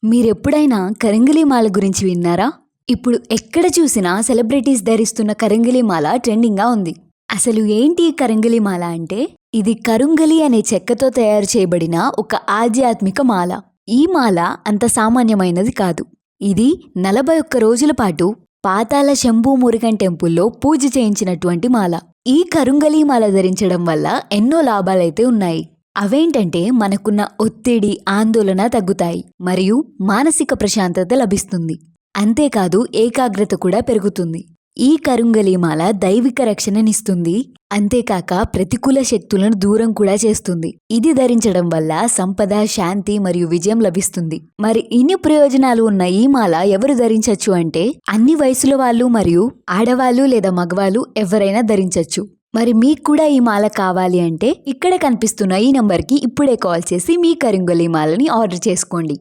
మీరెప్పుడైనా కరంగిలి మాల గురించి విన్నారా? ఇప్పుడు ఎక్కడ చూసినా సెలబ్రిటీస్ ధరిస్తున్న కరంగిలి మాల ట్రెండింగ్‌గా ఉంది. అసలు ఏంటి ఈ కరంగిలి మాల అంటే, ఇది కరుంగలి అనే చెక్కతో తయారు చేయబడిన ఒక ఆధ్యాత్మిక మాల. ఈ మాల అంత సామాన్యమైనది కాదు. ఇది 41 రోజుల పాటు పాతాళ శంభు మురుగన్ టెంపుల్లో పూజ చేయించినటువంటి మాల. ఈ కరుంగలి మాల ధరించడం వల్ల ఎన్నో లాభాలైతే ఉన్నాయి. అవేంటంటే మనకున్న ఒత్తిడి, ఆందోళన తగ్గుతాయి మరియు మానసిక ప్రశాంతత లభిస్తుంది. అంతేకాదు ఏకాగ్రత కూడా పెరుగుతుంది. ఈ కరుంగలి మాల దైవిక రక్షణనిస్తుంది. అంతేకాక ప్రతికూల శక్తులను దూరం కూడా చేస్తుంది. ఇది ధరించడం వల్ల సంపద, శాంతి మరియు విజయం లభిస్తుంది. మరి ఇన్ని ప్రయోజనాలు ఉన్న ఈ మాల ఎవరు ధరించవచ్చు అంటే అన్ని వయసుల వాళ్ళు మరియు ఆడవాళ్ళు లేదా మగవాళ్ళు ఎవరైనా ధరించవచ్చు. మరి మీకు కూడా ఈ మాల కావాలి అంటే ఇక్కడ కనిపిస్తున్న ఈ నంబర్కి ఇప్పుడే కాల్ చేసి మీ కరంగలి మాలని ఆర్డర్ చేసుకోండి.